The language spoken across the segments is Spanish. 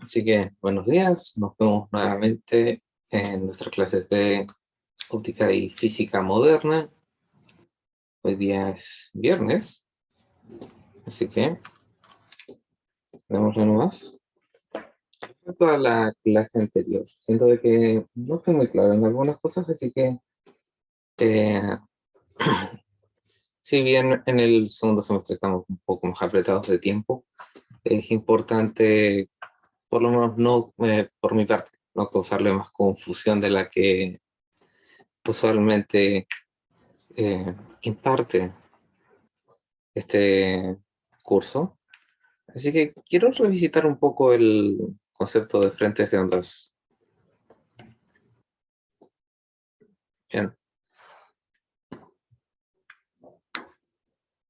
Así que buenos días, nos vemos nuevamente en nuestras clases de óptica y física moderna. Hoy día es viernes, así que démosle nomás. Respecto a la clase anterior, siento de que no fui muy claro en algunas cosas, así que eh, si bien en el segundo semestre estamos un poco más apretados de tiempo, es importante, por lo menos no por mi parte, no causarle más confusión de la que usualmente imparte este curso. Así que quiero revisitar un poco el concepto de frentes de ondas. Bien.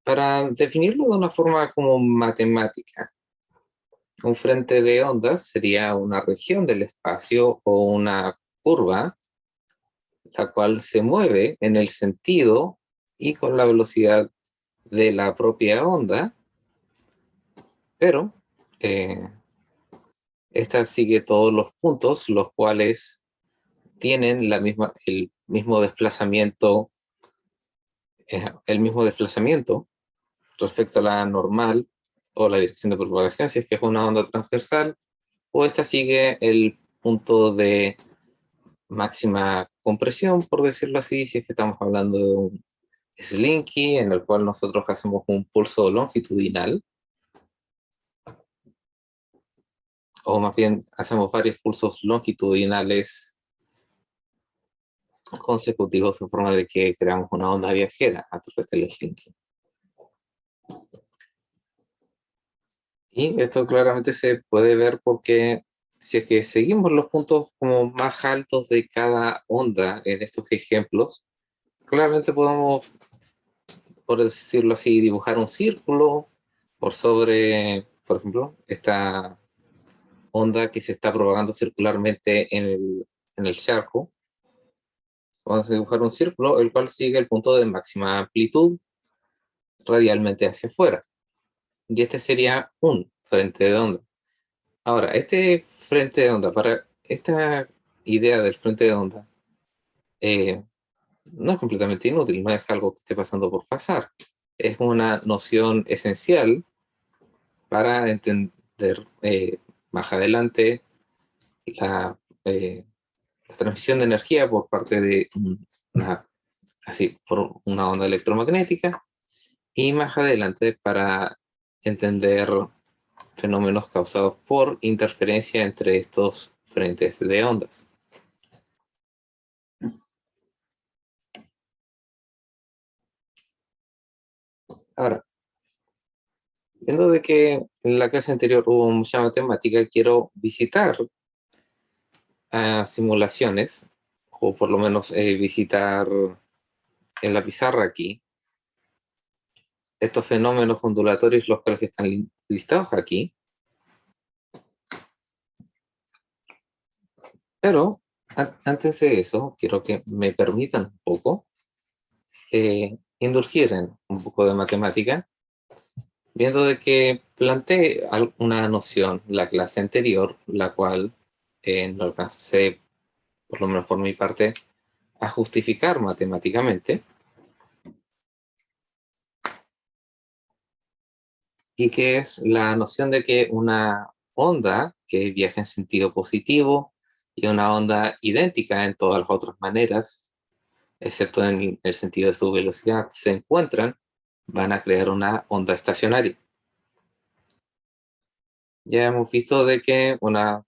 Para definirlo de una forma como matemática, un frente de ondas sería una región del espacio o una curva, la cual se mueve en el sentido y con la velocidad de la propia onda, pero eh, esta sigue todos los puntos, los cuales tienen el mismo desplazamiento, respecto a la normal o la dirección de propagación, si es que es una onda transversal, o esta sigue el punto de máxima compresión, por decirlo así, si es que estamos hablando de un slinky en el cual nosotros hacemos un pulso longitudinal, o más bien hacemos varios pulsos longitudinales consecutivos en forma de que creamos una onda viajera a través del slinky. Y esto claramente se puede ver porque si es que seguimos los puntos como más altos de cada onda en estos ejemplos, claramente podemos, por decirlo así, dibujar un círculo por sobre, por ejemplo, esta onda que se está propagando circularmente en el charco. Vamos a dibujar un círculo, el cual sigue el punto de máxima amplitud radialmente hacia afuera. Y este sería un frente de onda. Ahora, este frente de onda, para esta idea del frente de onda, eh, no es completamente inútil, no es algo que esté pasando por pasar. Es una noción esencial para entender más adelante la, eh, la transmisión de energía por parte de por una onda electromagnética y más adelante para entender fenómenos causados por interferencia entre estos frentes de ondas. Ahora, viendo de que en la clase anterior hubo mucha matemática, quiero visitar simulaciones, o por lo menos visitar en la pizarra aquí, estos fenómenos ondulatorios, los cuales están listados aquí, pero antes de eso, quiero que me permitan un poco indulgir en un poco de matemática, viendo de que planteé una noción la clase anterior, la cual no alcancé, por lo menos por mi parte, a justificar matemáticamente, y que es la noción de que una onda que viaja en sentido positivo y una onda idéntica en todas las otras maneras, excepto en el sentido de su velocidad, se encuentran, van a crear una onda estacionaria. Ya hemos visto de que una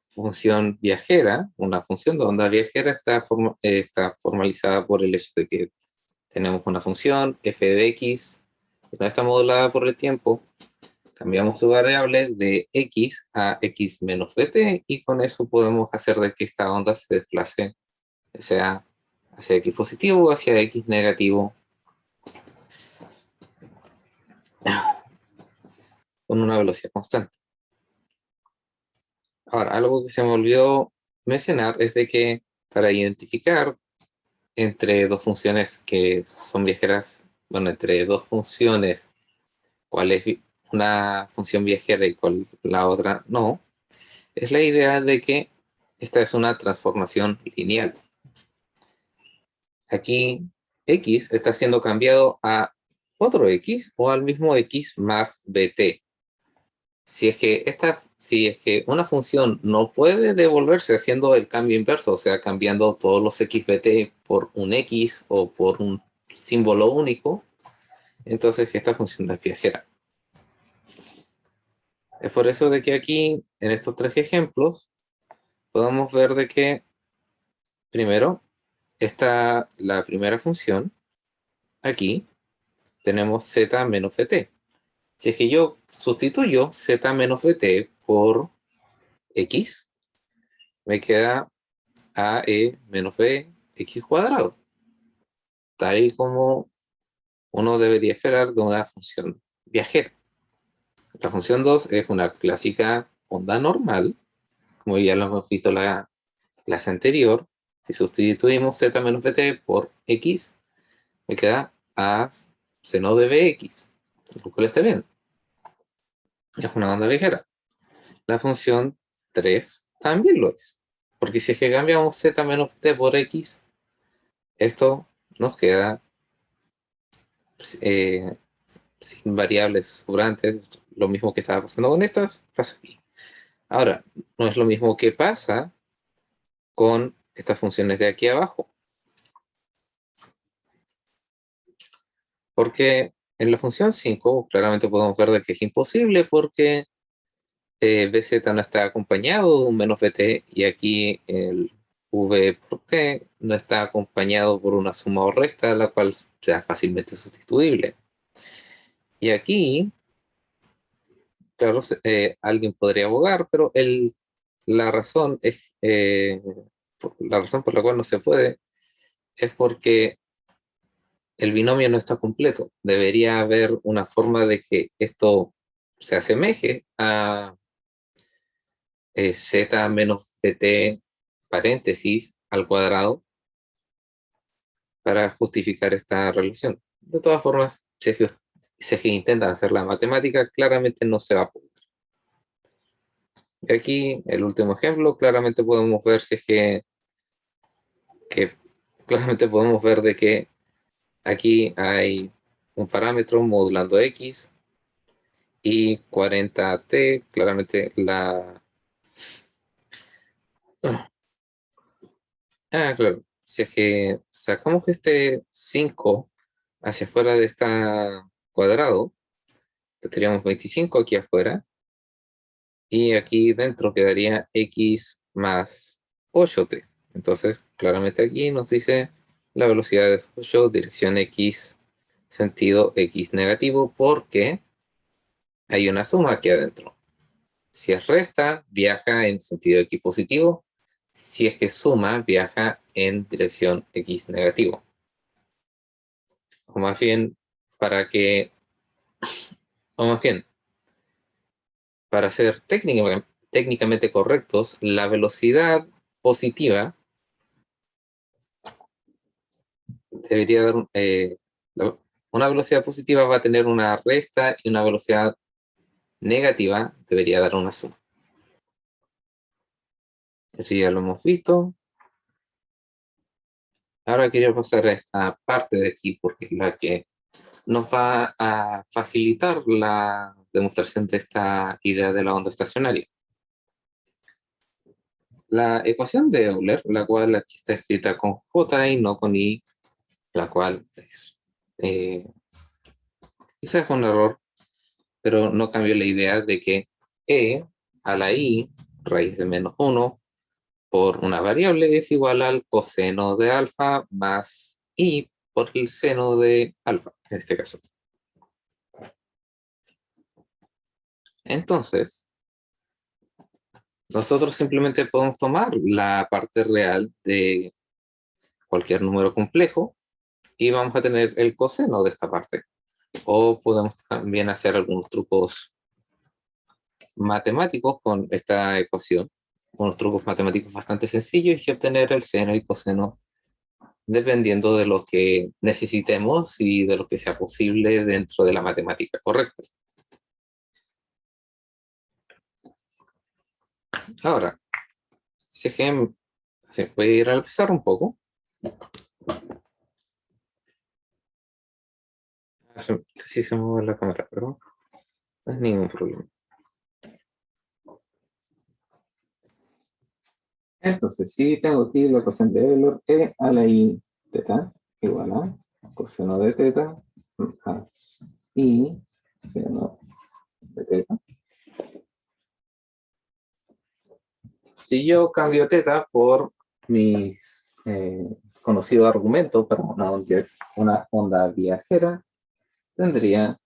función viajera, una función de onda viajera está formalizada por el hecho de que tenemos una función f de x, que no está modulada por el tiempo, cambiamos su variable de x a x menos dt y con eso podemos hacer de que esta onda se desplace, sea hacia x positivo o hacia x negativo, con una velocidad constante. Ahora, algo que se me olvidó mencionar es de que para identificar entre dos funciones que son viajeras, bueno, entre dos funciones, cuál es una función viajera y cuál la otra no, es la idea de que esta es una transformación lineal. Aquí x está siendo cambiado a otro x o al mismo x más bt. Si es que una función no puede devolverse haciendo el cambio inverso, o sea, cambiando todos los xbt por un x o por un símbolo único, entonces esta función no es viajera. Es por eso de que aquí, en estos tres ejemplos, podemos ver de que, primero, está la primera función. Aquí tenemos z menos bt. Si es que yo sustituyo z menos bt por x, me queda ae menos b x cuadrado, tal y como uno debería esperar de una función viajera. La función 2 es una clásica onda normal, como ya lo hemos visto en la clase anterior. Si sustituimos z menos bt por x, me queda a seno de bx, lo cual está bien. Es una onda viajera. La función 3 también lo es, porque si es que cambiamos z menos bt por x, esto nos queda eh, sin variables sobrantes, lo mismo que estaba pasando con estas, pasa aquí. Ahora, no es lo mismo que pasa con estas funciones de aquí abajo, porque en la función 5 claramente podemos ver de que es imposible porque bz no está acompañado de un menos bt y aquí el v por t no está acompañado por una suma o resta, la cual sea fácilmente sustituible. Y aquí claro, alguien podría abogar, pero la razón es la razón por la cual no se puede es porque el binomio no está completo. Debería haber una forma de que esto se asemeje a z menos bt paréntesis al cuadrado para justificar esta relación. De todas formas, si es que intentan hacer la matemática, claramente no se va a poder. Y aquí, el último ejemplo, claramente podemos ver si es que claramente podemos ver de que aquí hay un parámetro modulando x y 40t, claramente claro, si es que sacamos que este 5 hacia afuera de este cuadrado, tendríamos 25 aquí afuera, y aquí dentro quedaría x más 8t. Entonces, claramente aquí nos dice la velocidad de 8, dirección x, sentido x negativo, porque hay una suma aquí adentro. Si es resta, viaja en sentido x positivo. Si es que suma, viaja en dirección x negativo. O más bien, para que, o más bien, para ser técnicamente correctos, la velocidad positiva debería dar, una velocidad positiva va a tener una resta y una velocidad negativa debería dar una suma. Eso ya lo hemos visto. Ahora quería pasar a esta parte de aquí porque es la que nos va a facilitar la demostración de esta idea de la onda estacionaria. La ecuación de Euler, la cual aquí está escrita con J y no con I, la cual es, quizás es un error, pero no cambió la idea de que E a la I, raíz de menos 1, por una variable es igual al coseno de alfa más I por el seno de alfa, en este caso. Entonces, nosotros simplemente podemos tomar la parte real de cualquier número complejo y vamos a tener el coseno de esta parte. O podemos también hacer algunos trucos matemáticos con esta ecuación, unos trucos matemáticos bastante sencillos y obtener el seno y coseno dependiendo de lo que necesitemos y de lo que sea posible dentro de la matemática correcta. Ahora, si es que se puede ir al pizarro un poco. Sí se mueve la cámara, pero no es ningún problema. Entonces, si tengo aquí la ecuación de Euler, E a la I teta igual a coseno de teta más I seno de teta. Si yo cambio teta por mi conocido argumento para una onda viajera, tendría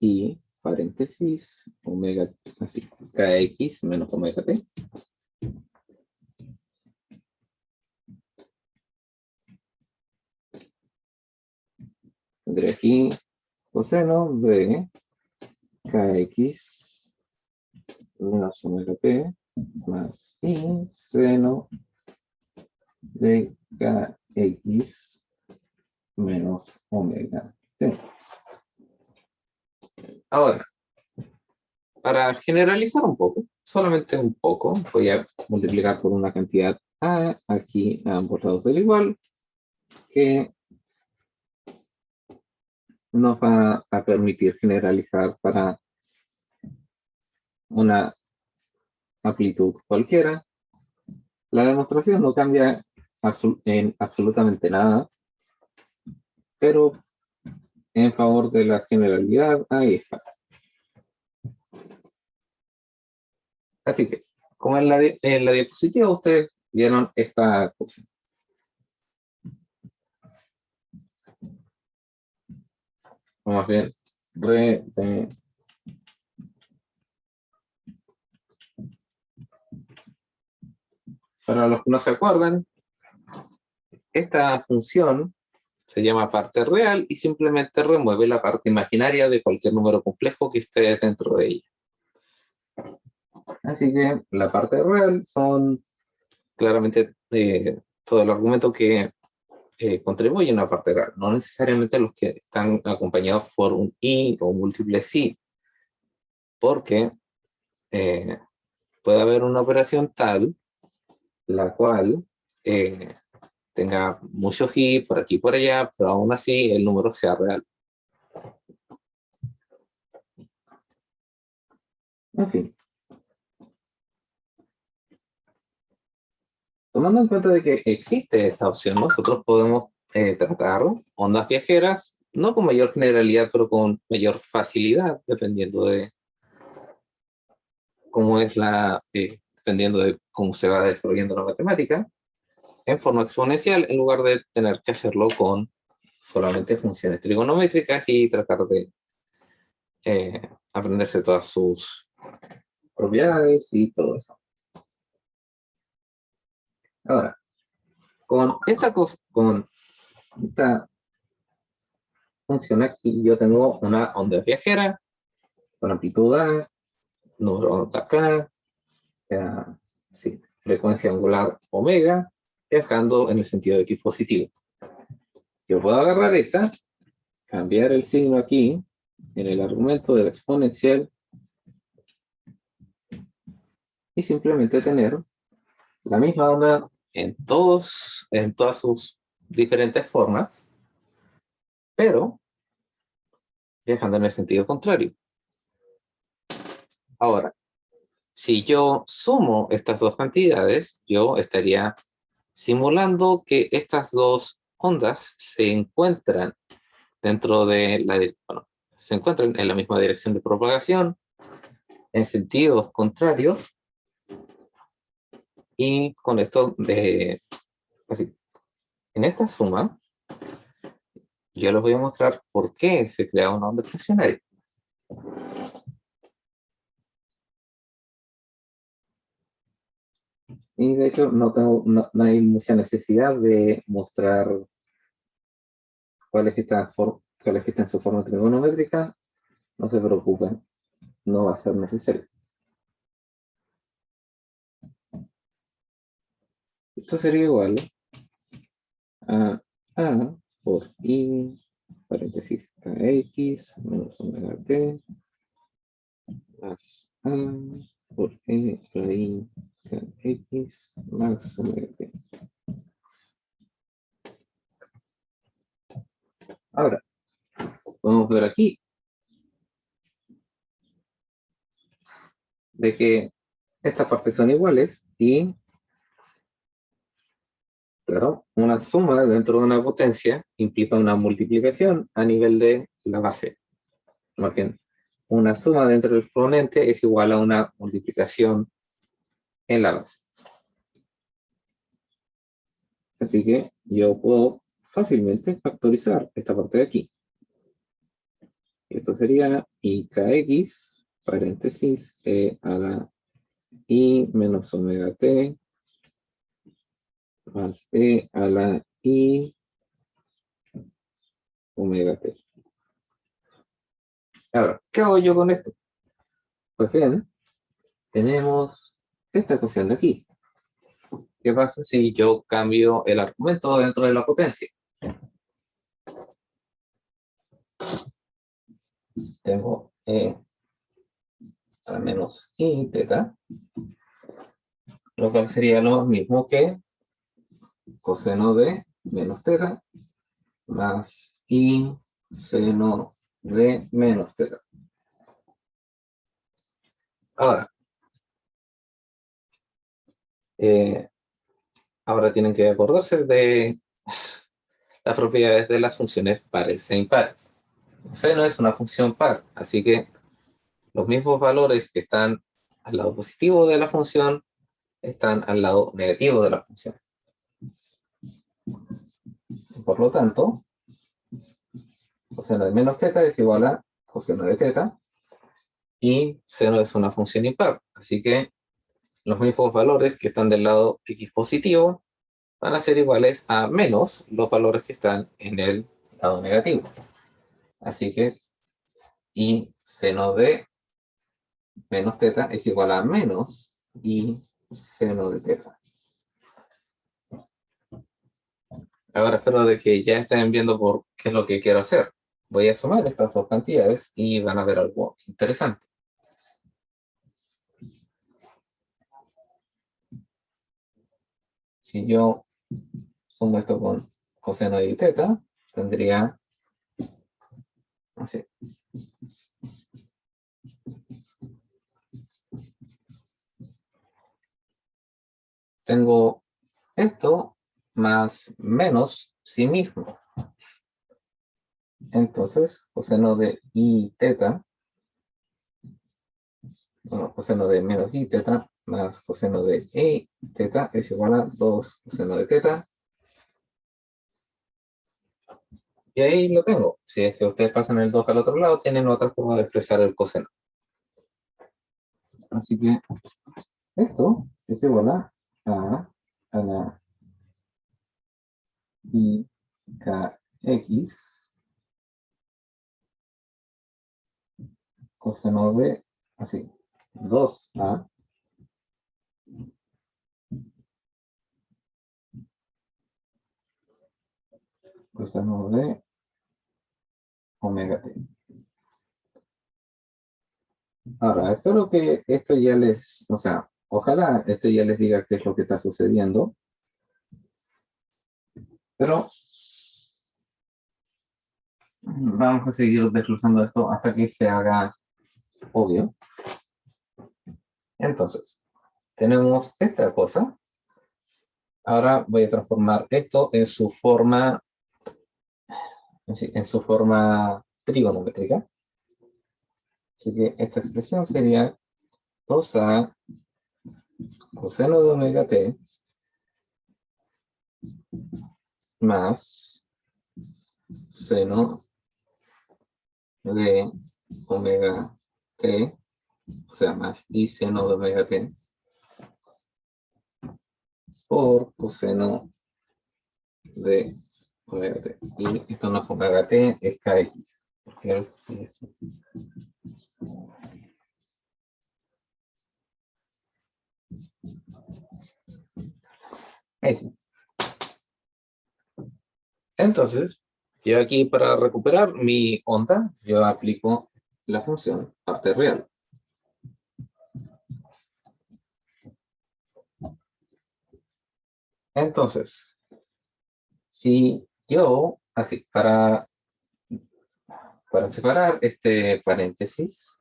I paréntesis omega, así, kx menos omega t. Tendré aquí coseno de kx menos omega t más i seno de kx menos omega t. Ahora, para generalizar un poco, solamente un poco, voy a multiplicar por una cantidad a aquí a ambos lados del igual, que nos va a permitir generalizar para una amplitud cualquiera. La demostración no cambia en absolutamente nada, pero en favor de la generalidad, ahí está. Así que, como en la diapositiva ustedes vieron esta cosa. Vamos a ver, para los que no se acuerdan, esta función se llama parte real y simplemente remueve la parte imaginaria de cualquier número complejo que esté dentro de ella. Así que la parte real son claramente todo el argumento que contribuye a una parte real, no necesariamente los que están acompañados por un i o múltiples i, porque puede haber una operación tal la cual tenga muchos i por aquí y por allá, pero aún así el número sea real. En fin. Tomando en cuenta de que existe esta opción, nosotros podemos tratar ondas viajeras, no con mayor generalidad, pero con mayor facilidad, dependiendo de cómo es dependiendo de cómo se va desarrollando la matemática, en forma exponencial, en lugar de tener que hacerlo con solamente funciones trigonométricas y tratar de aprenderse todas sus propiedades y todo eso. Ahora, con esta función aquí, yo tengo una onda viajera con amplitud A, número de acá, sí, frecuencia angular omega, viajando en el sentido de x positivo. Yo puedo agarrar esta, cambiar el signo aquí, en el argumento de la exponencial, y simplemente tener la misma onda en todas sus diferentes formas, pero viajando en el sentido contrario. Ahora, si yo sumo estas dos cantidades, yo estaría simulando que estas dos ondas se encuentran se encuentran en la misma dirección de propagación, en sentidos contrarios, y con esto así, en esta suma, yo les voy a mostrar por qué se crea una onda estacionaria. Y de hecho no hay mucha necesidad de mostrar cuál es esta en su forma trigonométrica. No se preocupen, no va a ser necesario. Esto sería igual a A por I, paréntesis, KX, menos omega T, más A por E, I, X más omega t. Ahora, podemos ver aquí de que estas partes son iguales y, claro, una suma dentro de una potencia implica una multiplicación a nivel de la base. Más bien, una suma dentro del exponente es igual a una multiplicación en la base. Así que yo puedo fácilmente factorizar esta parte de aquí. Esto sería IKX, paréntesis, e a la I menos omega t, más e a la I omega t. Ahora, ¿qué hago yo con esto? Pues bien, tenemos esta ecuación de aquí. ¿Qué pasa si yo cambio el argumento dentro de la potencia? Tengo e a la menos I teta, lo cual sería lo mismo que coseno de menos teta más I seno de menos teta. Ahora, ahora tienen que acordarse de las propiedades de las funciones pares e impares. Seno es una función par, así que los mismos valores que están al lado positivo de la función están al lado negativo de la función. Por lo tanto, coseno de menos teta es igual a coseno de teta, y seno es una función impar, así que los mismos valores que están del lado x positivo van a ser iguales a menos los valores que están en el lado negativo. Así que y seno de menos teta es igual a menos y seno de teta. Ahora espero de que ya estén viendo por qué es lo que quiero hacer. Voy a sumar estas dos cantidades y van a ver algo interesante. Si yo sumo esto con coseno de teta, tendría así. Tengo esto más menos sí mismo. Entonces, coseno de i teta, bueno, coseno de menos i teta más coseno de e teta es igual a 2 coseno de teta. Y ahí lo tengo. Si es que ustedes pasan el 2 al otro lado, tienen otra forma de expresar el coseno. Así que esto es igual a la i kx coseno de, así, 2a coseno de omega t. Ahora, espero que esto ya les, o sea, ojalá esto ya les diga qué es lo que está sucediendo, pero vamos a seguir desglosando esto hasta que se haga obvio. Entonces, tenemos esta cosa. Ahora voy a transformar esto en su forma trigonométrica. Así que esta expresión sería 2a coseno de omega t más seno de omega t, o sea, más i seno de omega t por coseno de omega t. Y esto no es omega t, es kx. Ahí sí. Entonces, yo aquí para recuperar mi onda, yo aplico la función parte real. Entonces, si yo, así, para separar este paréntesis,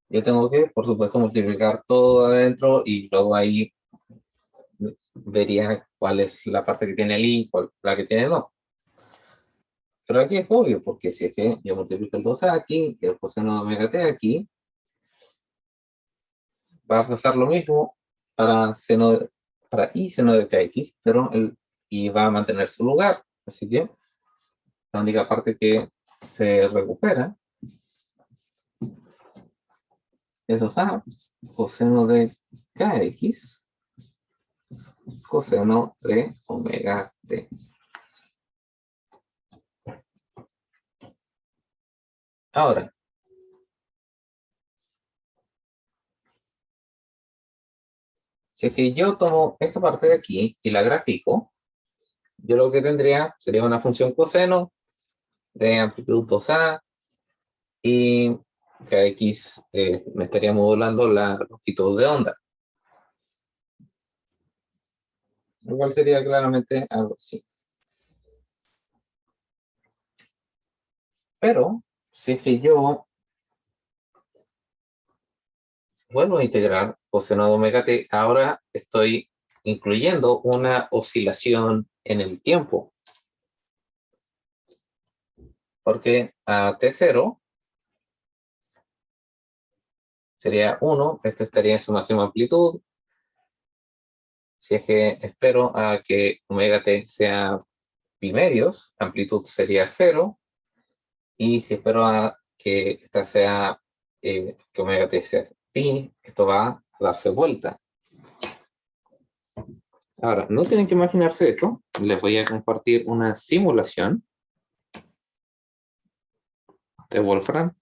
yo tengo que, por supuesto, multiplicar todo adentro y luego ahí vería cuál es la parte que tiene el i, cuál la que tiene el no. Pero aquí es obvio, porque si es que yo multiplico el 2 aquí y el coseno de omega t aquí, va a pasar lo mismo para i seno de kx, pero el i va a mantener su lugar. Así que la única parte que se recupera es 2a coseno de kx coseno de omega t. Ahora, si es que yo tomo esta parte de aquí y la grafico, yo lo que tendría sería una función coseno de amplitud 2a y kx me estaría modulando la longitud de onda, lo cual sería claramente algo así. Pero si es que yo vuelvo a integrar coseno de omega t, ahora estoy incluyendo una oscilación en el tiempo, porque a t0 sería 1, esto estaría en su máxima amplitud. Si es que espero a que omega t sea pi medios, la amplitud sería 0, y si espero a que esta sea, que omega t sea pi, esto va a darse vuelta. Ahora, no tienen que imaginarse esto, les voy a compartir una simulación de Wolfram.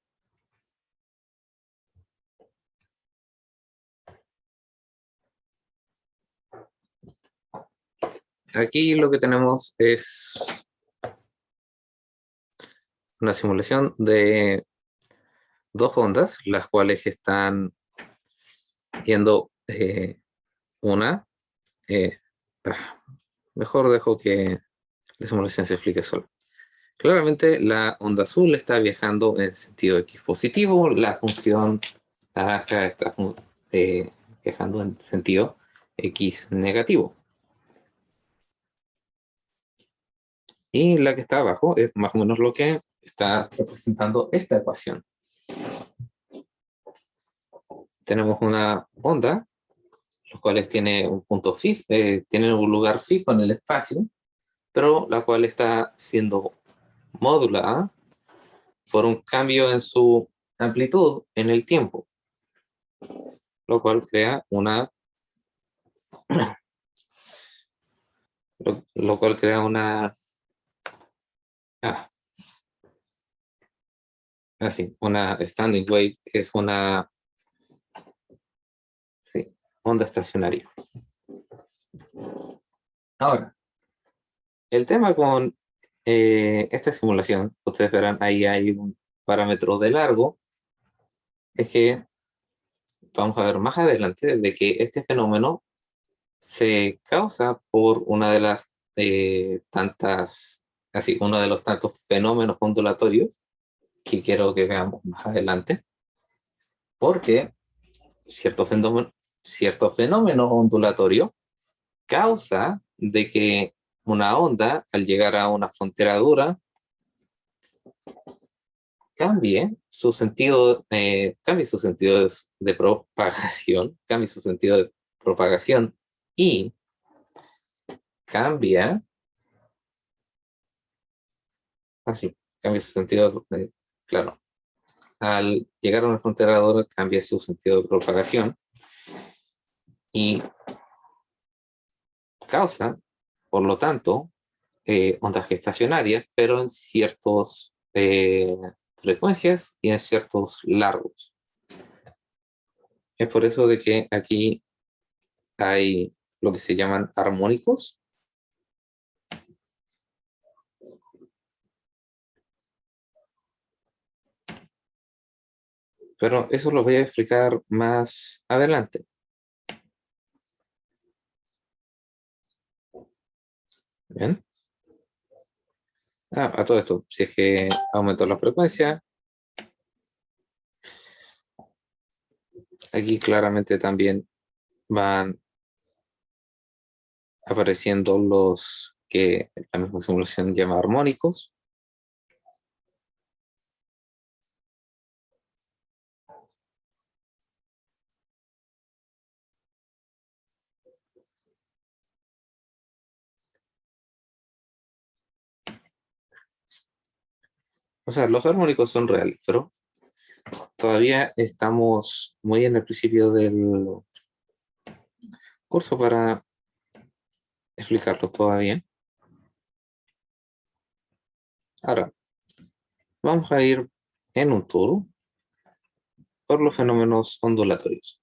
Aquí lo que tenemos es una simulación de dos ondas, las cuales están yendo una. eh, Mejor dejo que la simulación se explique sola. Claramente la onda azul está viajando en sentido x positivo, la función naranja está eh, viajando en sentido x negativo. Y la que está abajo es más o menos lo que está representando esta ecuación. Tenemos una onda, los cuales tiene un punto fijo, tienen un lugar fijo en el espacio, pero la cual está siendo modulada por un cambio en su amplitud en el tiempo, lo cual crea lo cual crea ah, una standing wave, es una sí, onda estacionaria. Ahora, el tema con esta simulación, ustedes verán ahí hay un parámetro de largo, es que vamos a ver más adelante de que este fenómeno se causa por una de las uno de los tantos fenómenos ondulatorios que quiero que veamos más adelante, porque cierto fenómeno ondulatorio causa de que una onda, al llegar a una frontera dura, cambie su sentido de propagación, cambie su sentido de propagación y cambia, cambia su sentido, claro, al llegar a una frontera dura cambia su sentido de propagación y causa, por lo tanto, ondas gestacionarias, pero en ciertas frecuencias y en ciertos largos. Es por eso de que aquí hay lo que se llaman armónicos, pero eso lo voy a explicar más adelante. Bien. A todo esto, si es que aumentó la frecuencia, aquí claramente también van apareciendo los que la misma simulación llama armónicos. O sea, los armónicos son reales, pero todavía estamos muy en el principio del curso para explicarlo todavía. Ahora, vamos a ir en un tour por los fenómenos ondulatorios.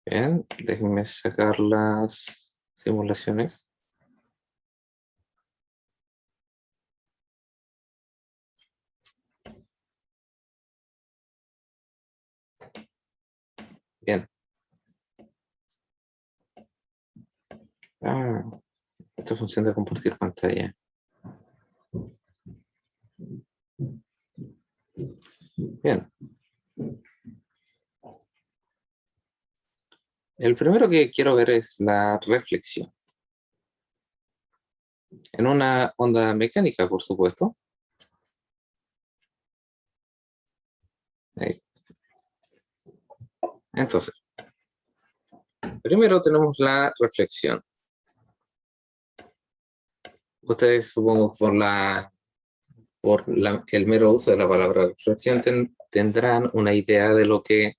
Bien, déjenme sacar las simulaciones. Bien. Ah, esta función de compartir pantalla. Bien. El primero que quiero ver es la reflexión. En una onda mecánica, por supuesto. Ahí. Entonces, primero tenemos la reflexión. Ustedes, supongo, el mero uso de la palabra reflexión, tendrán una idea de lo que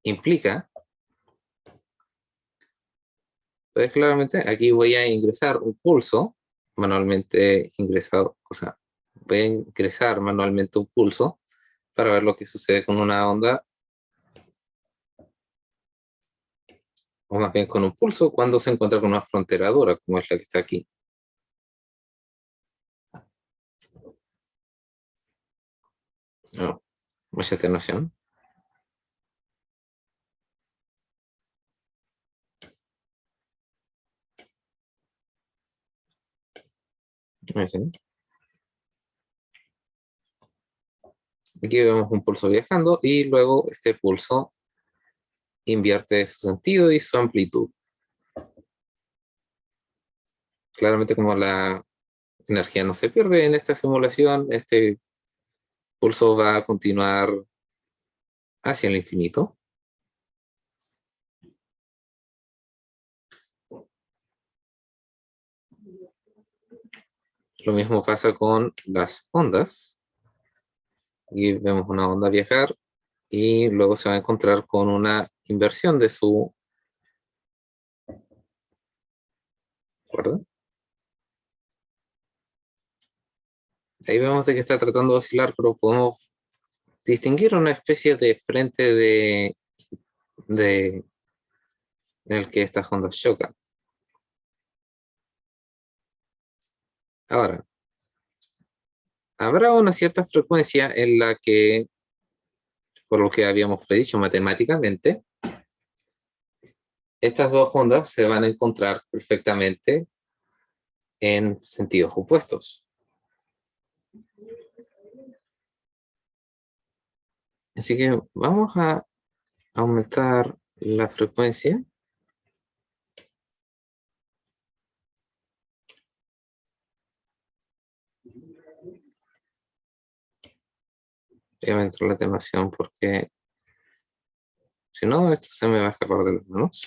implica. Pues claramente aquí voy a ingresar un pulso manualmente ingresado, o sea, voy a ingresar manualmente un pulso para ver lo que sucede con una onda, o más bien con un pulso cuando se encuentra con una frontera dura, como es la que está aquí. No, mucha atenuación. Ahí sí. Aquí vemos un pulso viajando y luego este pulso invierte su sentido y su amplitud. Claramente como la energía no se pierde en esta simulación, este pulso va a continuar hacia el infinito. Lo mismo pasa con las ondas. Y vemos una onda viajar y luego se va a encontrar con una inversión de su cuerda. Ahí vemos de que está tratando de oscilar, pero podemos distinguir una especie de frente de en el que estas ondas chocan. Ahora, habrá una cierta frecuencia en la que, por lo que habíamos predicho matemáticamente, estas dos ondas se van a encontrar perfectamente en sentidos opuestos. Así que vamos a aumentar la frecuencia. Voy a aumentar la atenuación porque si no, esto se me va a escapar de las manos.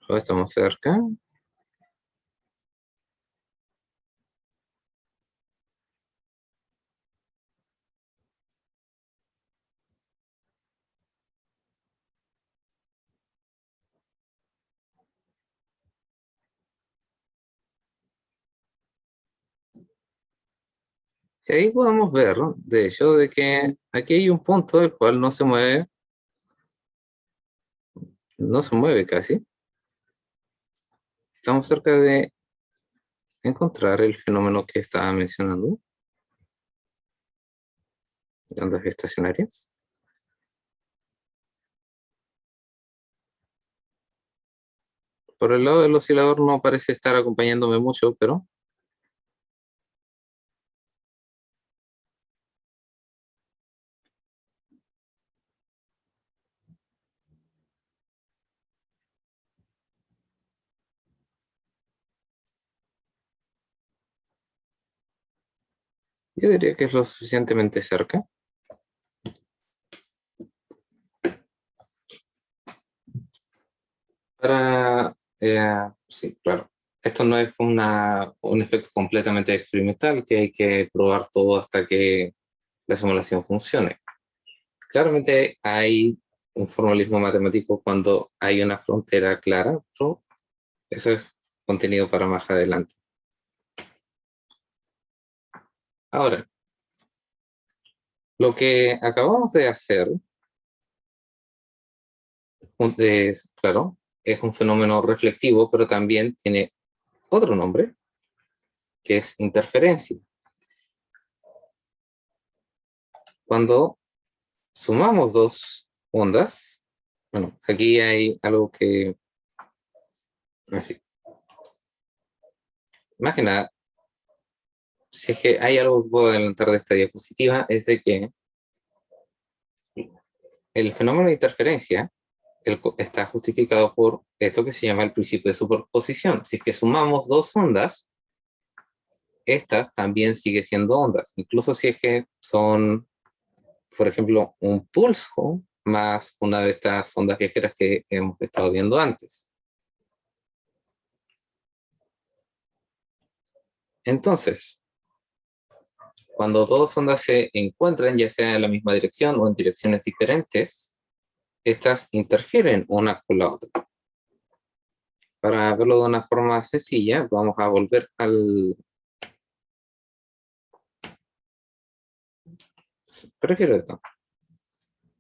Ahora estamos cerca. Y ahí podemos ver, de hecho, de que aquí hay un punto el cual no se mueve casi. Estamos cerca de encontrar el fenómeno que estaba mencionando, de ondas estacionarias. Por el lado del oscilador no parece estar acompañándome mucho, pero yo diría que es lo suficientemente cerca para... sí, claro. Esto no es un efecto completamente experimental que hay que probar todo hasta que la simulación funcione. Claramente hay un formalismo matemático cuando hay una frontera clara, pero eso es contenido para más adelante. Ahora, lo que acabamos de hacer es, claro, es un fenómeno reflectivo, pero también tiene otro nombre, que es interferencia. Cuando sumamos dos ondas, bueno, aquí hay algo que, así, más que nada, si es que hay algo que puedo adelantar de esta diapositiva, es de que el fenómeno de interferencia está justificado por esto que se llama el principio de superposición. Si es que sumamos dos ondas, estas también siguen siendo ondas, incluso si es que son, por ejemplo, un pulso más una de estas ondas viajeras que hemos estado viendo antes. Entonces, cuando dos ondas se encuentran, ya sea en la misma dirección o en direcciones diferentes, estas interfieren una con la otra. Para verlo de una forma sencilla, vamos a volver al... Prefiero esto.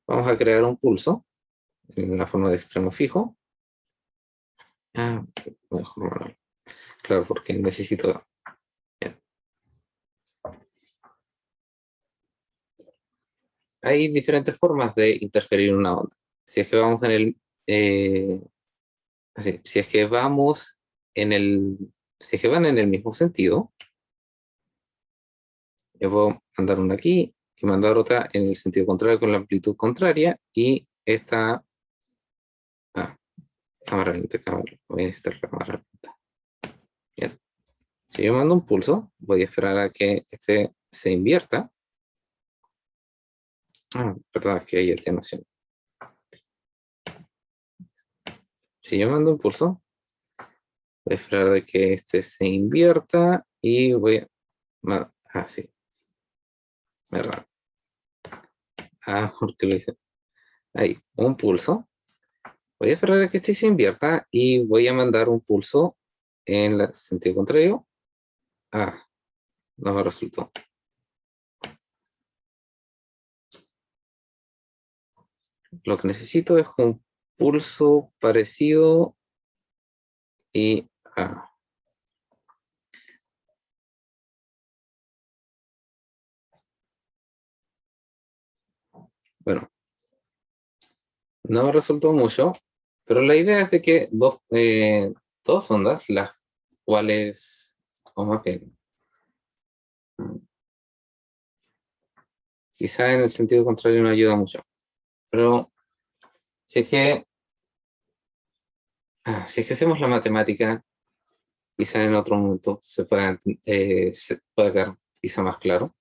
Vamos a crear un pulso en la forma de extremo fijo. Ah, mejor manual. Claro, porque necesito... Bien. Hay diferentes formas de interferir una onda. Si es que vamos en el... así, si es que vamos en el... Si es que van en el mismo sentido, yo puedo mandar una aquí y mandar otra en el sentido contrario con la amplitud contraria y esta... Ah, cámara lenta, cámara. Voy a necesitar la cámara lenta. Bien. Si yo mando un pulso, voy a esperar a que este se invierta. Ah, verdad que hay atenuación. Si yo mando un pulso, voy a esperar de que este se invierta y voy a... Ah, sí, verdad. Ah, porque lo hice. Ahí, un pulso. Voy a esperar a que este se invierta y voy a mandar un pulso en el sentido contrario. Ah, no me resultó. Lo que necesito es un pulso parecido y... Ah, bueno, no me resultó mucho, pero la idea es de que dos ondas, las cuales, como que quizá en el sentido contrario no ayuda mucho, pero si es que, si es que hacemos la matemática, quizá en otro momento se pueda quedar quizá más claro,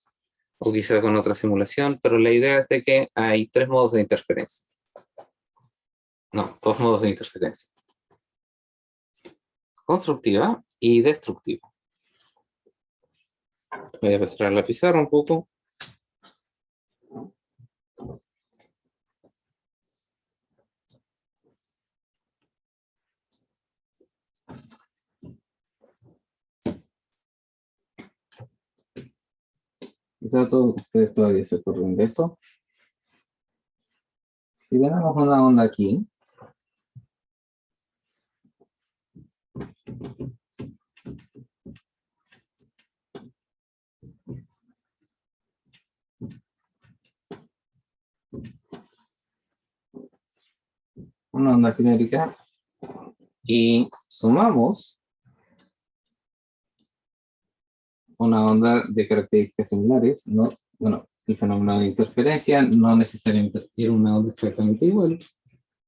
o quizá con otra simulación, pero la idea es de que hay tres modos de interferencia. No, dos modos de interferencia. Constructiva y destructiva. Voy a retirar la pizarra un poco. Quizá todos ustedes todavía se acuerdan de esto. Si tenemos una onda aquí, una onda genérica, y sumamos una onda de características similares, no, bueno, el fenómeno de interferencia no necesariamente requiere una onda exactamente igual,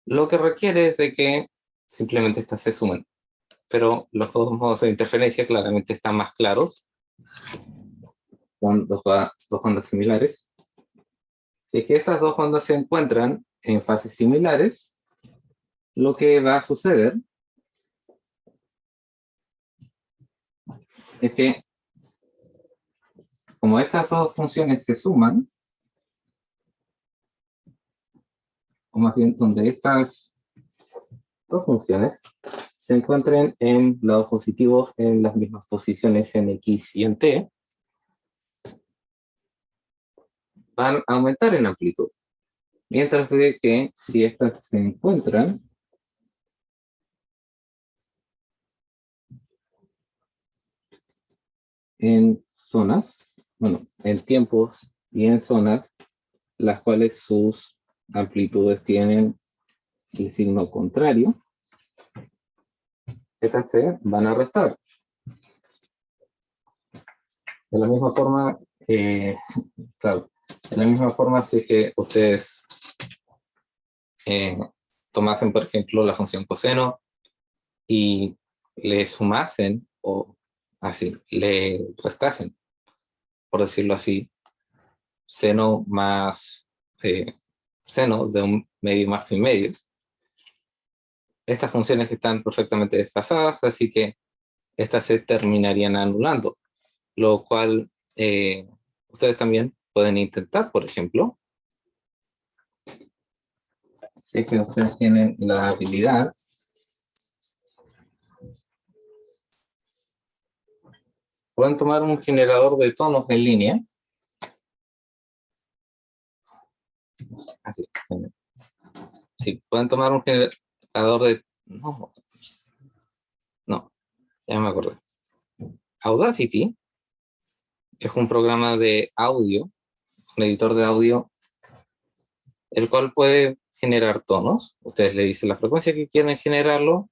lo que requiere es de que simplemente estas se sumen. Pero los dos modos de interferencia claramente están más claros, con dos ondas similares. Si es que estas dos ondas se encuentran en fases similares, lo que va a suceder es que, como estas dos funciones se suman, o más bien donde estas dos funciones se encuentren en lados positivos en las mismas posiciones en X y en T, van a aumentar en amplitud. Mientras de que si estas se encuentran en zonas, bueno, en tiempos y en zonas, las cuales sus amplitudes tienen el signo contrario, estas se van a restar. De la misma forma, claro, de la misma forma, si es que ustedes tomasen, por ejemplo, la función coseno y le sumasen, o así, le restasen, por decirlo así, seno más seno de un medio más fin medios. Estas funciones están perfectamente desfasadas, así que estas se terminarían anulando, lo cual ustedes también pueden intentar, por ejemplo, si es que ustedes tienen la habilidad, pueden tomar un generador de tonos en línea, así, sí, pueden tomar un generador de, no, ya me acordé. Audacity es un programa de audio, un editor de audio, el cual puede generar tonos. Ustedes le dicen la frecuencia que quieren generarlo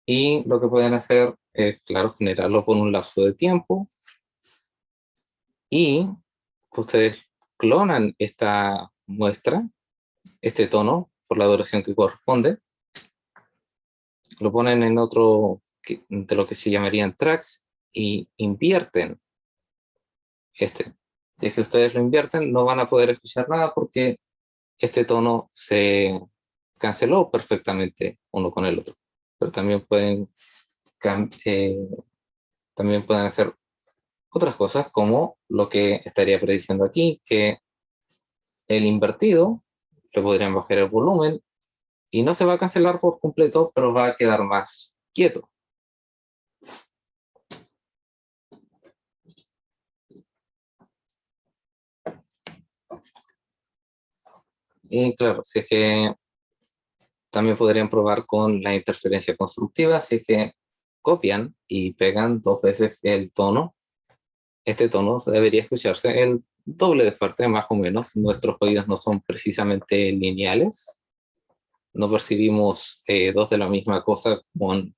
y lo que pueden hacer es, claro, generarlo por un lapso de tiempo y ustedes clonan esta muestra, este tono, por la duración que corresponde, lo ponen en otro de lo que se llamarían tracks y invierten este. Si es que ustedes lo invierten, no van a poder escuchar nada porque este tono se canceló perfectamente uno con el otro. Pero también pueden hacer otras cosas como lo que estaría prediciendo aquí, que el invertido le podrían bajar el volumen y no se va a cancelar por completo, pero va a quedar más quieto. Y claro, si es que también podrían probar con la interferencia constructiva, si es que copian y pegan dos veces el tono. Este tono debería escucharse el doble de fuerte, más o menos. Nuestros oídos no son precisamente lineales. No percibimos dos de la misma cosa con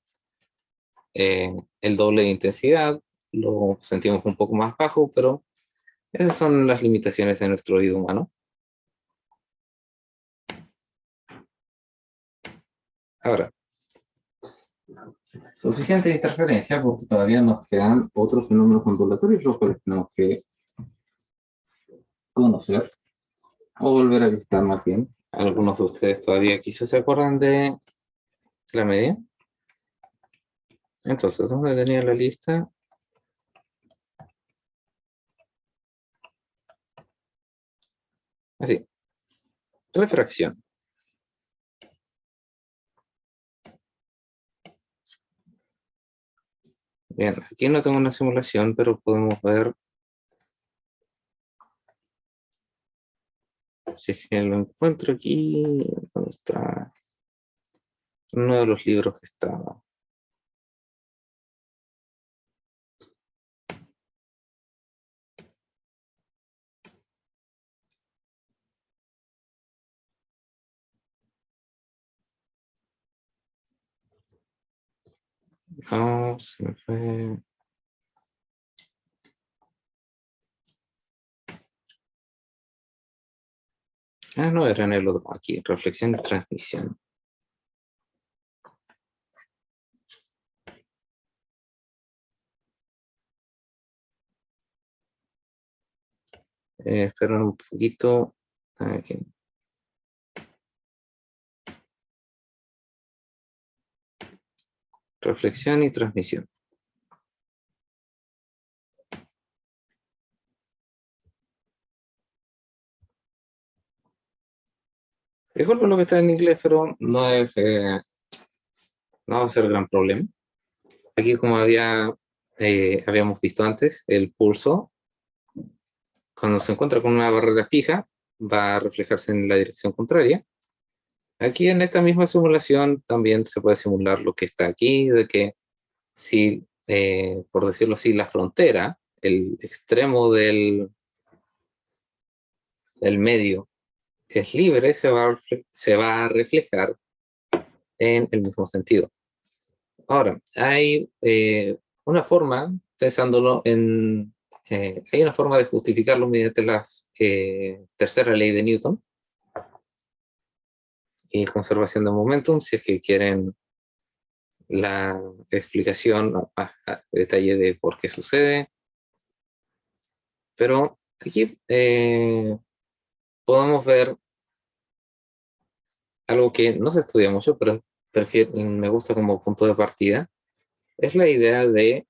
el doble de intensidad. Lo sentimos un poco más bajo, pero esas son las limitaciones de nuestro oído humano. Ahora, suficiente interferencia porque todavía nos quedan otros fenómenos ondulatorios los cuales tenemos que conocer o volver a visitar más bien. Algunos de ustedes todavía quizás se acuerdan de la media. Entonces, ¿dónde tenía la lista? Así, refracción. Bien, aquí no tengo una simulación, pero podemos ver Si es que lo encuentro aquí, ¿dónde está? Uno de los libros que estaba. No, se me fue. Ah, no, era en el otro, aquí, reflexión y transmisión. Espera un poquito. Aquí. Reflexión y transmisión. Disculpa lo que está en inglés, pero no va a ser gran problema. Aquí, como habíamos visto antes, el pulso, cuando se encuentra con una barrera fija, va a reflejarse en la dirección contraria. Aquí en esta misma simulación también se puede simular lo que está aquí, de que si, por decirlo así, la frontera, el extremo del medio es libre, se va a reflejar en el mismo sentido. Ahora, hay una forma, pensándolo hay una forma de justificarlo mediante la tercera ley de Newton y conservación de momentum, si es que quieren la explicación a detalle de por qué sucede. Pero aquí podemos ver algo que no se estudia mucho, pero me gusta como punto de partida, es la idea de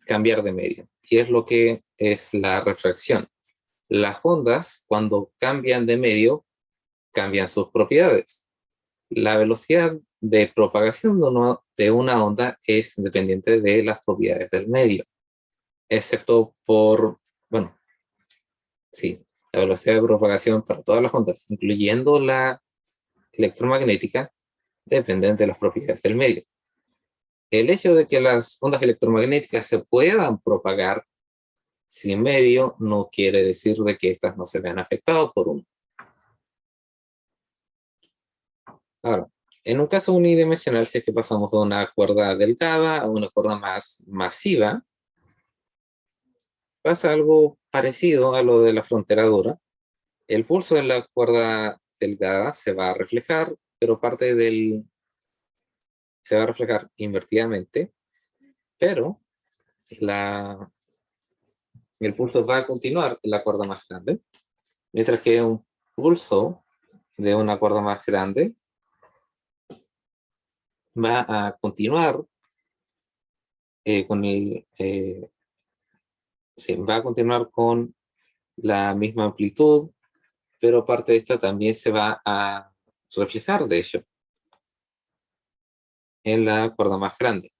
cambiar de medio, y es lo que es la refracción. Las ondas, cuando cambian de medio, cambian sus propiedades. La velocidad de propagación de una onda es dependiente de las propiedades del medio, excepto bueno, sí, la velocidad de propagación para todas las ondas, incluyendo la electromagnética, dependen de las propiedades del medio. El hecho de que las ondas electromagnéticas se puedan propagar sin medio no quiere decir de que éstas no se vean afectadas por uno. Ahora, en un caso unidimensional, si es que pasamos de una cuerda delgada a una cuerda más masiva, pasa algo parecido a lo de la frontera dura. El pulso de la cuerda delgada se va a reflejar, pero se va a reflejar invertidamente, pero la, el pulso va a continuar en la cuerda más grande, mientras que un pulso de una cuerda más grande va a continuar con sí, va a continuar con la misma amplitud, pero parte de esta también se va a reflejar, de hecho, en la cuerda más grande.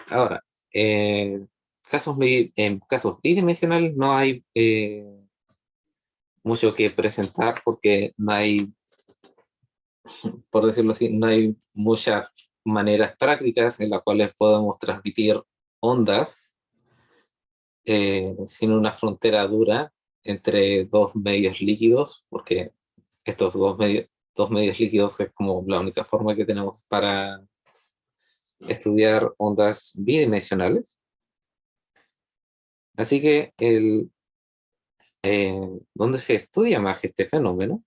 Ahora, en casos bidimensionales no hay mucho que presentar porque no hay, por decirlo así, no hay muchas maneras prácticas en las cuales podamos transmitir ondas sin una frontera dura entre dos medios líquidos, porque estos dos medios líquidos es como la única forma que tenemos para estudiar ondas bidimensionales. Así que donde se estudia más este fenómeno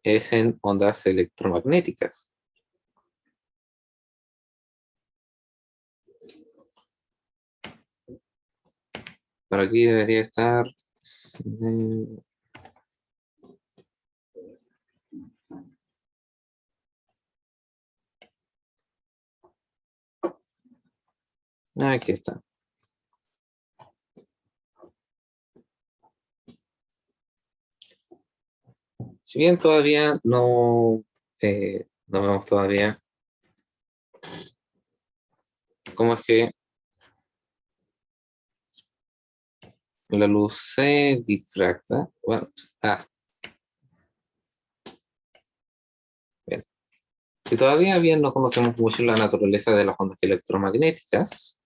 es en ondas electromagnéticas. Por aquí debería estar. Aquí está. Si bien todavía no vemos todavía cómo es que la luz se difracta. Bueno, bien. Si todavía bien no conocemos mucho la naturaleza de las ondas electromagnéticas,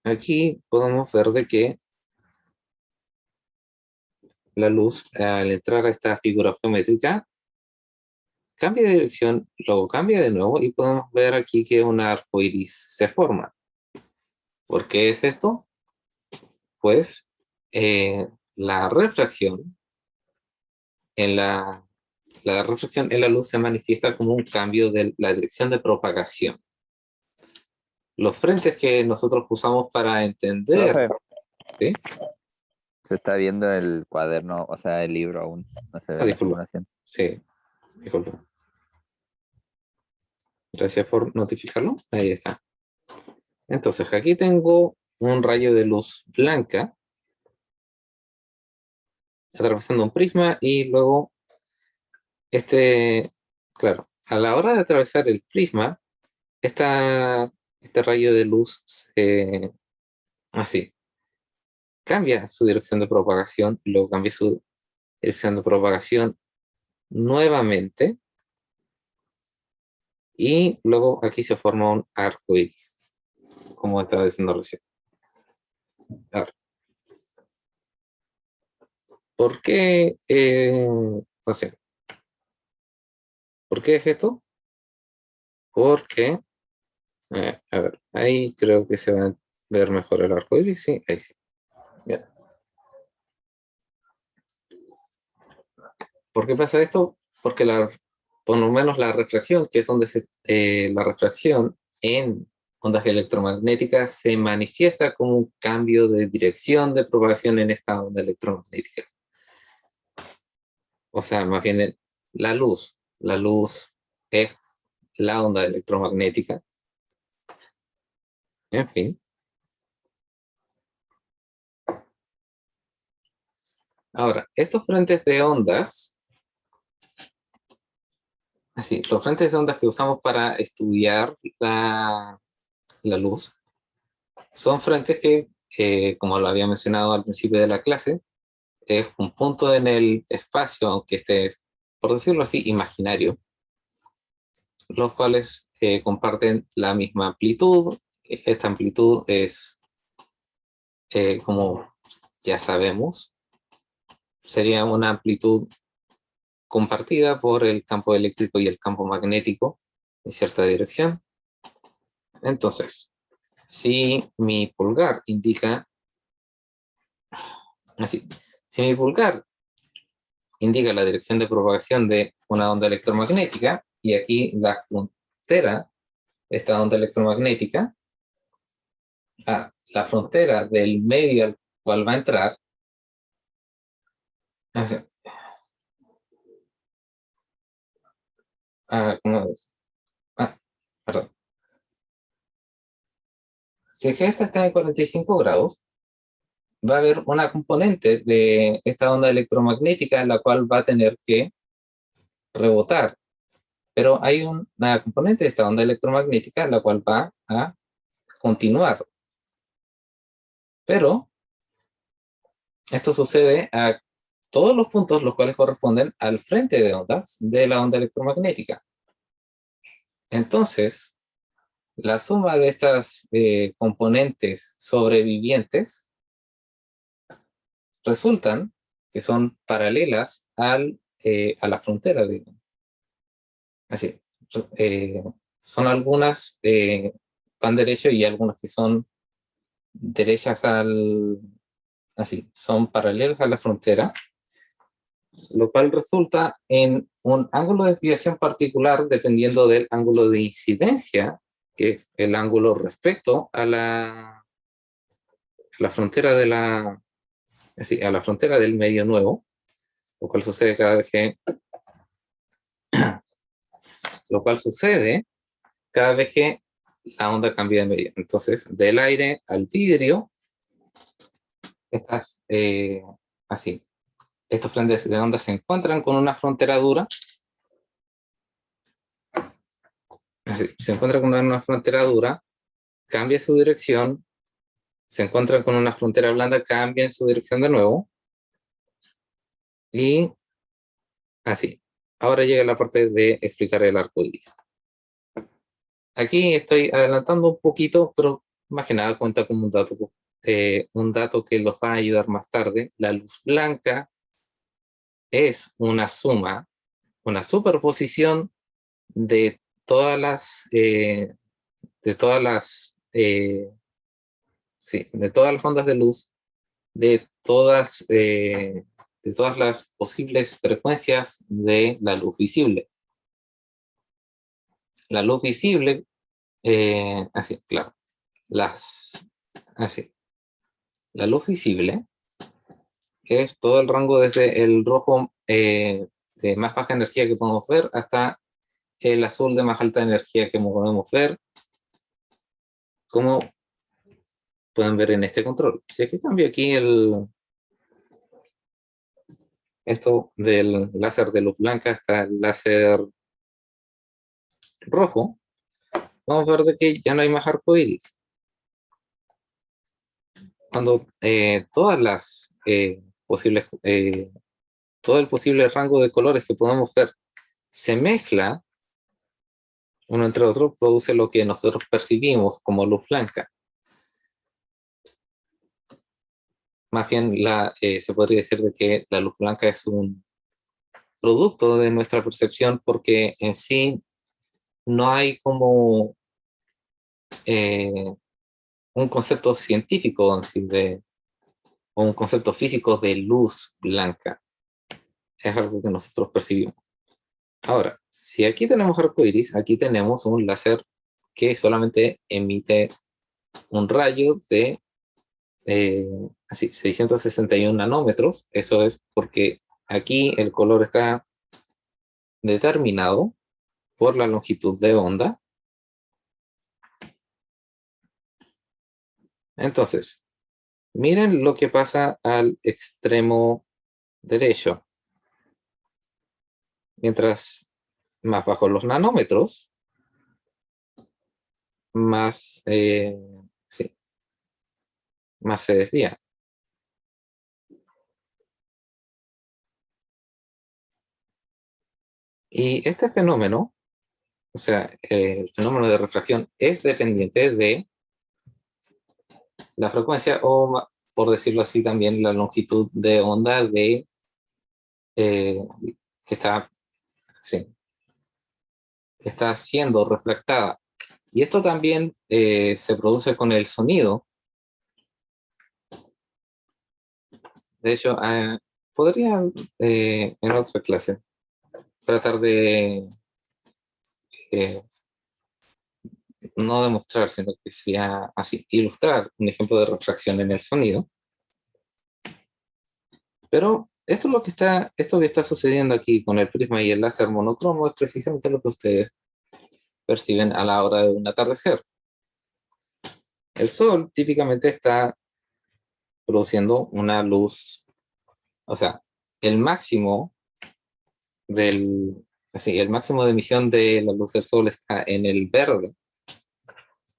aquí podemos ver de que la luz, al entrar a esta figura geométrica, cambia de dirección, luego cambia de nuevo y podemos ver aquí que un arco iris se forma. ¿Por qué es esto? Pues la refracción en la refracción en la luz se manifiesta como un cambio de la dirección de propagación. Los frentes que nosotros usamos para entender, Profe, ¿sí? se está viendo el cuaderno, o sea, el libro aún. No se ve la Disculpa, simulación. sí, disculpa. Gracias por notificarlo. Ahí está. Entonces, aquí tengo un rayo de luz blanca atravesando un prisma y luego claro, a la hora de atravesar el prisma, este rayo de luz así, cambia su dirección de propagación, luego cambia su dirección de propagación nuevamente y luego aquí se forma un arco iris, como estaba diciendo recién. Ahora, ¿por qué, o sea, ¿por qué es esto? Porque, a ver, ahí creo que se va a ver mejor el arco iris, sí, ahí sí. Bien. ¿Por qué pasa esto? Porque por lo menos la refracción, que es donde la refracción en ondas electromagnéticas se manifiesta como un cambio de dirección de propagación en esta onda electromagnética. O sea, más bien la luz es la onda electromagnética. En fin. Ahora, estos frentes de ondas, así, los frentes de ondas que usamos para estudiar la luz, son frentes que, como lo había mencionado al principio de la clase, es un punto en el espacio, aunque esté, por decirlo así, imaginario, los cuales comparten la misma amplitud. Esta amplitud es, como ya sabemos, sería una amplitud compartida por el campo eléctrico y el campo magnético en cierta dirección. Entonces, si mi pulgar indica, así, si mi pulgar indica la dirección de propagación de una onda electromagnética, y aquí la frontera de esta onda electromagnética, la frontera del medio al cual va a entrar, ¿cómo es? Perdón. Si es que esta está en 45 grados, va a haber una componente de esta onda electromagnética la cual va a tener que rebotar. Pero hay una componente de esta onda electromagnética la cual va a continuar. Pero esto sucede a todos los puntos los cuales corresponden al frente de ondas de la onda electromagnética. Entonces, la suma de estas componentes sobrevivientes resultan que son paralelas a la frontera, digamos. Así, eh, son algunas van derecho y algunas que son derechas así, son paralelas a la frontera, lo cual resulta en un ángulo de desviación particular dependiendo del ángulo de incidencia, que es el ángulo respecto a la frontera a la frontera del medio nuevo, lo cual sucede cada vez que lo cual sucede cada vez que la onda cambia de medio. Entonces, del aire al vidrio, estas, así, estos frentes de onda se encuentran con una frontera dura, así, se encuentran con una frontera dura cambia su dirección, se encuentran con una frontera blanda, cambian su dirección de nuevo, y así. Ahora llega la parte de explicar el arco iris. Aquí estoy adelantando un poquito, pero más que nada cuenta como un dato que los va a ayudar más tarde. La luz blanca es una suma, una superposición de todas de todas las ondas de luz, de todas las posibles frecuencias de la luz visible. La luz visible, así, claro, así. La luz visible es todo el rango desde el rojo de más baja energía que podemos ver hasta el azul de más alta energía que podemos ver, como pueden ver en este control. Si es que cambio aquí esto del láser de luz blanca hasta el láser rojo, vamos a ver de que ya no hay más arco iris. Cuando todas las todo el posible rango de colores que podemos ver se mezcla uno entre otro, produce lo que nosotros percibimos como luz blanca. Más bien se podría decir de que la luz blanca es un producto de nuestra percepción, porque en sí no hay como un concepto científico en sí o un concepto físico de luz blanca. Es algo que nosotros percibimos. Ahora, si aquí tenemos arcoíris, aquí tenemos un láser que solamente emite un rayo de así, 661 nanómetros. Eso es porque aquí el color está determinado por la longitud de onda. Entonces, miren lo que pasa al extremo derecho. Mientras más bajo los nanómetros, más, sí, más se desvía. Y este fenómeno, o sea, el fenómeno de refracción es dependiente de la frecuencia o, por decirlo así, también la longitud de onda eh, que está, sí, que está siendo refractada. Y esto también se produce con el sonido. De hecho, podría en otra clase tratar de eh, no demostrar, sino que sea así, ilustrar un ejemplo de refracción en el sonido. Pero esto que está sucediendo aquí con el prisma y el láser monocromo es precisamente lo que ustedes perciben a la hora de un atardecer. El sol típicamente está produciendo una luz, o sea, el máximo el máximo de emisión de la luz del sol está en el verde.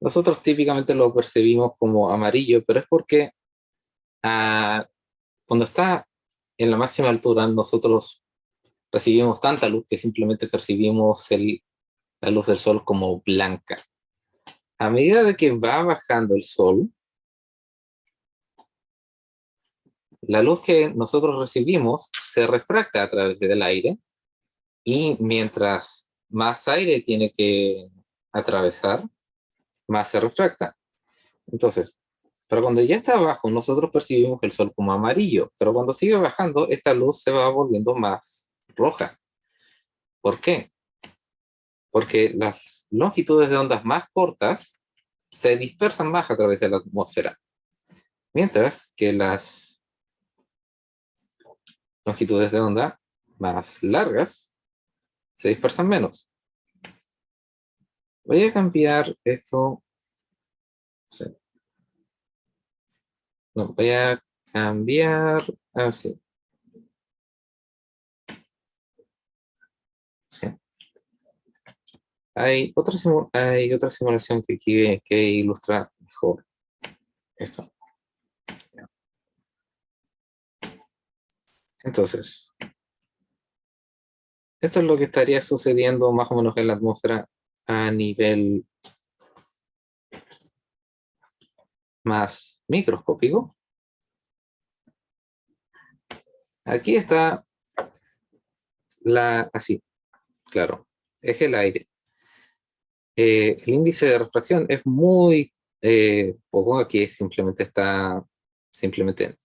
Nosotros típicamente lo percibimos como amarillo, pero es porque cuando está en la máxima altura, nosotros recibimos tanta luz que simplemente percibimos la luz del sol como blanca. A medida de que va bajando el sol, la luz que nosotros recibimos se refracta a través del aire, y mientras más aire tiene que atravesar, más se refracta. Entonces, pero cuando ya está abajo, nosotros percibimos el sol como amarillo, pero cuando sigue bajando, esta luz se va volviendo más roja. ¿Por qué? Porque las longitudes de ondas más cortas se dispersan más a través de la atmósfera, mientras que las longitudes de onda más largas se dispersan menos. Voy a cambiar esto. Sí. No, voy a cambiar así. Sí. hay otra simulación que ilustra mejor esto. Entonces, esto es lo que estaría sucediendo más o menos en la atmósfera a nivel más microscópico. Aquí está así, claro, es el aire. El índice de refracción es muy poco, aquí simplemente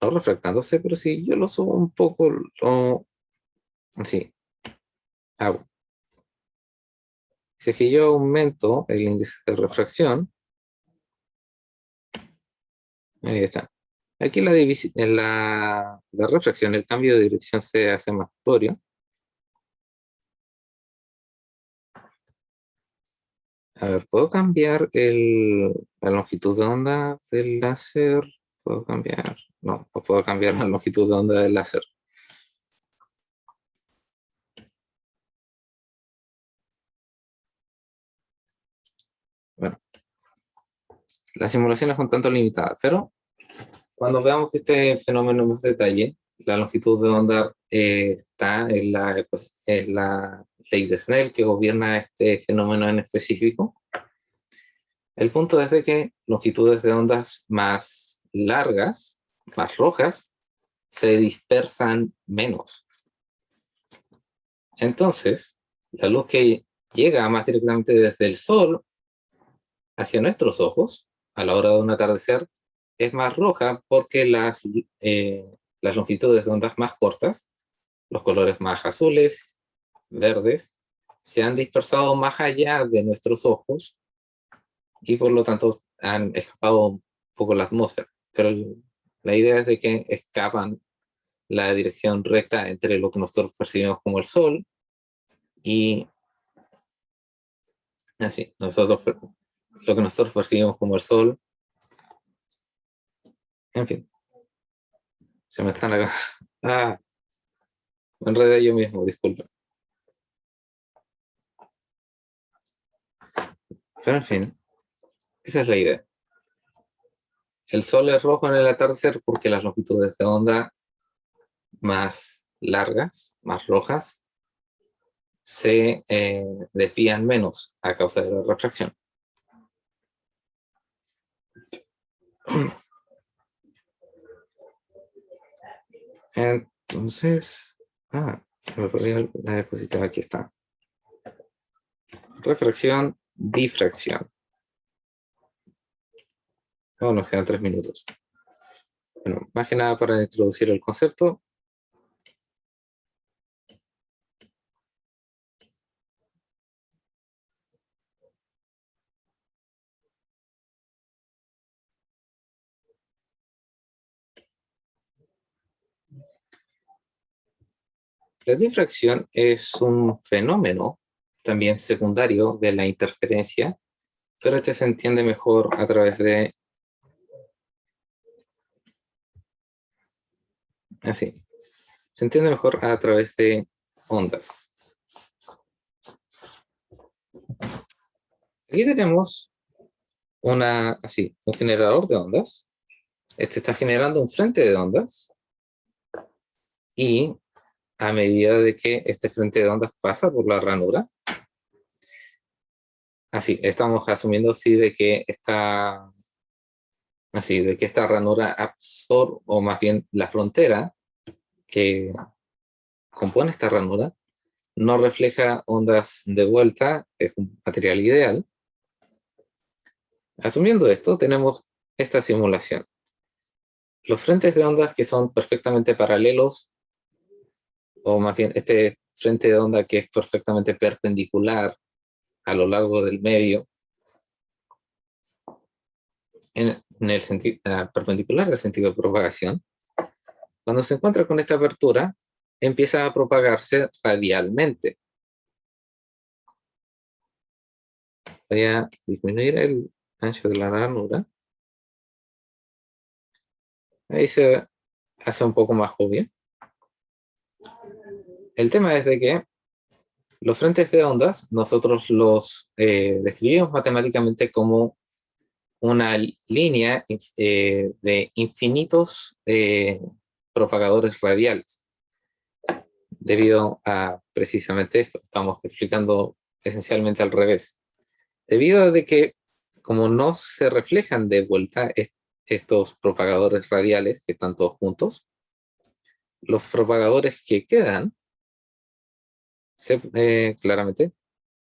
no refractándose, pero si yo lo subo un poco, así, hago. Si es que yo aumento el índice de refracción, ahí está. Aquí la refracción, el cambio de dirección se hace más notorio. A ver, ¿puedo cambiar la longitud de onda del láser? ¿Puedo cambiar? No puedo cambiar la longitud de onda del láser. Bueno, la simulación es un tanto limitada, pero cuando veamos este fenómeno en más detalle, la longitud de onda está en la ley de Snell que gobierna este fenómeno en específico. El punto es de que longitudes de ondas más largas, más rojas, se dispersan menos. Entonces, la luz que llega más directamente desde el sol hacia nuestros ojos a la hora de un atardecer es más roja porque las longitudes de ondas más cortas, los colores más azules, verdes, se han dispersado más allá de nuestros ojos y por lo tanto han escapado un poco la atmósfera. Pero la idea es de que escapan la dirección recta entre lo que nosotros percibimos como el sol y así, lo que nosotros percibimos como el sol, en fin, se me están acá. Ah, me enredé yo mismo, disculpa. Pero en fin, esa es la idea. El sol es rojo en el atardecer porque las longitudes de onda más largas, más rojas, se desvían menos a causa de la refracción. Entonces, se me olvidó la diapositiva, aquí está. Refracción, difracción. Oh, nos quedan 3 minutos. Bueno, más que nada para introducir el concepto. La difracción es un fenómeno también secundario de la interferencia, pero este se entiende mejor a través de así. Se entiende mejor a través de ondas. Aquí tenemos un generador de ondas. Este está generando un frente de ondas y a medida de que este frente de ondas pasa por la ranura, así, estamos asumiendo de que esta ranura absorbe, o más bien la frontera que compone esta ranura, no refleja ondas de vuelta, es un material ideal. Asumiendo esto, tenemos esta simulación. Los frentes de ondas que son perfectamente paralelos, o más bien este frente de onda que es perfectamente perpendicular a lo largo del medio, en el sentido perpendicular al sentido de propagación, cuando se encuentra con esta apertura, empieza a propagarse radialmente. Voy a disminuir el ancho de la ranura. Ahí se hace un poco más obvio. El tema es de que Los frentes de ondas nosotros los describimos matemáticamente como una línea de infinitos propagadores radiales. Debido a precisamente esto, estamos explicando esencialmente al revés. Debido a de que como no se reflejan de vuelta estos propagadores radiales que están todos juntos, los propagadores que quedan claramente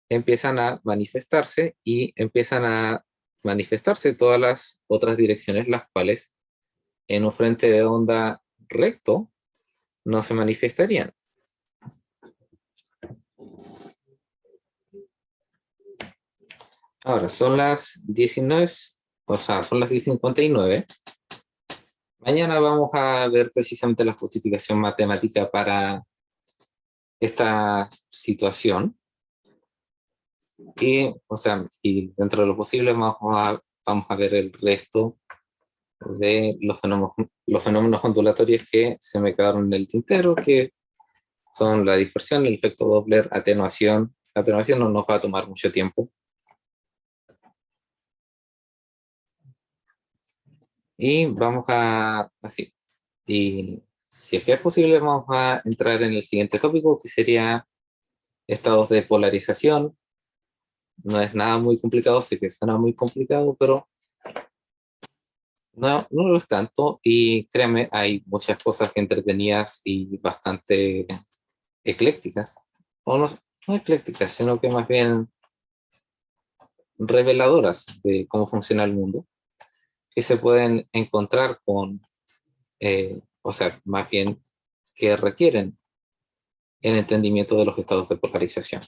empiezan a manifestarse y empiezan a manifestarse todas las otras direcciones, las cuales en un frente de onda recto no se manifestarían. Ahora, son las 19, o sea, son las 10:59. Mañana vamos a ver precisamente la justificación matemática para esta situación. Y, o sea, y dentro de lo posible vamos a ver el resto de los fenómenos ondulatorios que se me quedaron en el tintero, que son la dispersión, el efecto Doppler, atenuación. La atenuación no nos va a tomar mucho tiempo. Y vamos a, así, y si es que es posible, vamos a entrar en el siguiente tópico, que sería estados de polarización. No es nada muy complicado, sé que suena muy complicado, pero no, no lo es tanto. Y créeme, hay muchas cosas entretenidas y bastante eclécticas, o no, no eclécticas, sino que más bien reveladoras de cómo funciona el mundo, que se pueden encontrar con, o sea, más bien que requieren el entendimiento de los estados de polarización.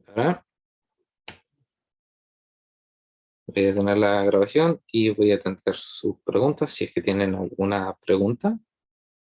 Ahora voy a detener la grabación y voy a atender sus preguntas, si es que tienen alguna pregunta.